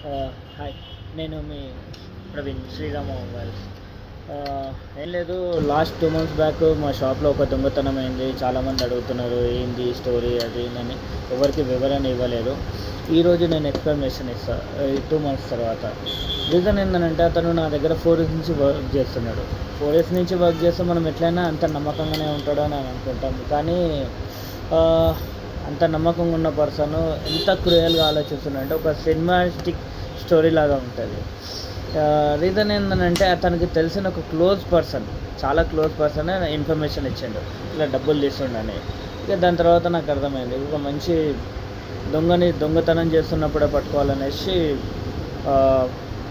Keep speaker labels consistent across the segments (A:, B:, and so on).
A: Hi. నేను మీ Praveen Srirama mobiles. ఏం లేదు, లాస్ట్ 2 months బ్యాక్ మా షాప్లో ఒక దొంగతనం అయింది. చాలామంది అడుగుతున్నారు ఏంది స్టోరీ అది అని. ఎవరికి వివరణ ఇవ్వలేదు. ఈరోజు నేను ఎక్స్ప్లెనేషన్ ఇస్తాను. ఈ 2 months తర్వాత రీజన్ ఏంటంటే, అతను నా దగ్గర 4 years నుంచి వర్క్ చేస్తున్నాడు. 4 years నుంచి వర్క్ చేస్తే మనం ఎట్లయినా అంత నమ్మకంగానే ఉంటాడో అని అనుకుంటాం. కానీ అంత నమ్మకంగా ఉన్న పర్సన్ ఎంత క్రూయల్గా ఆలోచిస్తున్నాడంటే ఒక సినిమాటిక్ స్టోరీ లాగా ఉంటుంది. రీజన్ ఏంటంటే, అతనికి తెలిసిన ఒక చాలా క్లోజ్ పర్సన్ ఇన్ఫర్మేషన్ ఇచ్చిండు, ఇలా డబ్బులు తీసుండని. ఇక దాని తర్వాత నాకు అర్థమైంది, ఒక మంచి దొంగతనం చేస్తున్నప్పుడే పట్టుకోవాలనేసి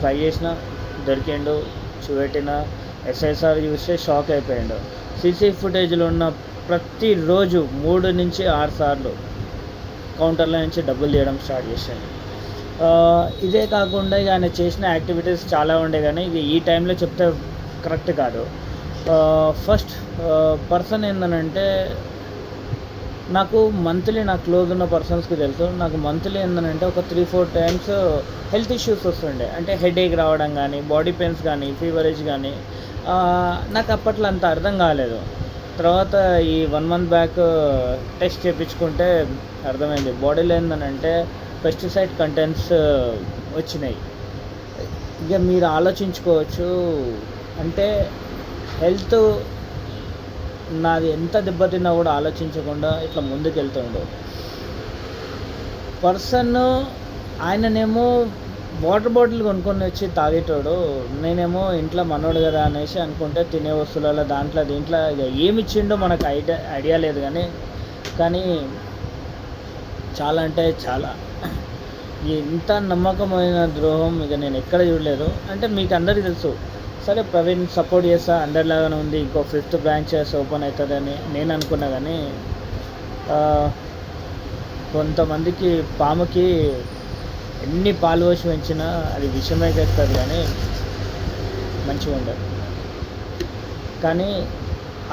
A: ట్రై చేసిన. దొరికిండు, చూపెట్టిన. ఎస్ఐసార్ చూస్తే షాక్ అయిపోయాడు. సీసీ ఫుటేజ్లో ఉన్న ప్రతిరోజు 3 నుంచి 6 సార్లు కౌంటర్ల నుంచి డబ్బులు తీయడం స్టార్ట్ చేశాను. ఇదే కాకుండా ఇక ఆయన చేసిన యాక్టివిటీస్ చాలా ఉండే, కానీ ఇది ఈ టైంలో చెప్తే కరెక్ట్ కాదు. ఫస్ట్ పర్సన్ ఏంటంటే, నాకు క్లోజ్ ఉన్న పర్సన్స్కి తెలుసు, నాకు మంత్లీ ఏంటంటే ఒక 3-4 times హెల్త్ ఇష్యూస్ వస్తుండే. అంటే హెడేక్ రావడం కానీ, బాడీ పెయిన్స్ కానీ, ఫీవరేజ్ కానీ. నాకు అప్పట్లో అంత అర్థం కాలేదు. తర్వాత ఈ 1 month బ్యాక్ టెస్ట్ చేయించుకుంటే అర్థమైంది, బాడీలో ఏంటంటే పెస్టిసైడ్ కంటెంట్స్ వచ్చినాయి. ఇక మీరు ఆలోచించుకోవచ్చు, అంటే హెల్త్ నాది ఎంత దెబ్బతిన్నా కూడా ఆలోచించకుండా ఇట్లా ముందుకు వెళ్తుండు పర్సన్. ఆయననేమో వాటర్ బాటిల్ కొనుక్కొని వచ్చి తాగేటోడు, నేనేమో ఇంట్లో మనోడు కదా అనేసి అనుకుంటే తినే వస్తువులలో దీంట్లో ఇక ఏమి ఇచ్చిండో మనకు ఐడియా లేదు. కానీ చాలా అంటే చాలా ఇంత నమ్మకమైన ద్రోహం ఇక నేను ఎక్కడ చూడలేదు. అంటే మీకు అందరికీ తెలుసు. సరే, ప్రవీణ్ సపోర్ట్ చేస్తా, అందరిలాగానే ఉంది, ఇంకో 5th branch ఓపెన్ అవుతుందని నేను అనుకున్నా. కానీ కొంతమందికి పాముకి ఎన్ని పాలు పోసి పెంచినా అది విషమే తెస్తుంది, కానీ మంచిగా ఉండదు. కానీ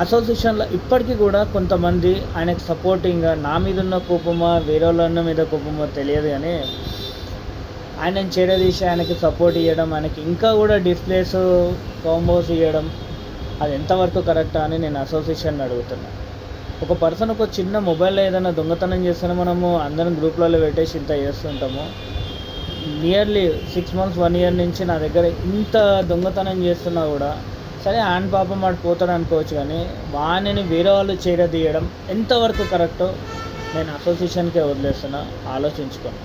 A: అసోసియేషన్లో ఇప్పటికీ కూడా కొంతమంది ఆయనకు సపోర్టింగ్గా, నా మీద ఉన్న కోపమా వేరే వాళ్ళ మీద కోపమో తెలియదు, కానీ ఆయనను చేరదీసి ఆయనకి సపోర్ట్ ఇవ్వడం, ఆయనకి ఇంకా కూడా డిస్ప్లేస్ కాంబోస్ ఇవ్వడం, అది ఎంతవరకు కరెక్టా అని నేను అసోసియేషన్ అడుగుతున్నా. ఒక పర్సన్ ఒక చిన్న మొబైల్లో ఏదైనా దొంగతనం చేస్తేనే మనము అందరం గ్రూప్లలో పెట్టేసి ఇంత చేస్తుంటాము. నియర్లీ 6 months 1 year నుంచి నా దగ్గర ఇంత దొంగతనం చేస్తున్నా కూడా సరే, ఆయన పాపం వాడు పోతాడు అనుకోవచ్చు, కానీ వాణిని వేరే వాళ్ళు చేరదీయడం ఎంతవరకు కరెక్టో నేను అసోసియేషన్కే వదిలేస్తున్నా. ఆలోచించుకోండి.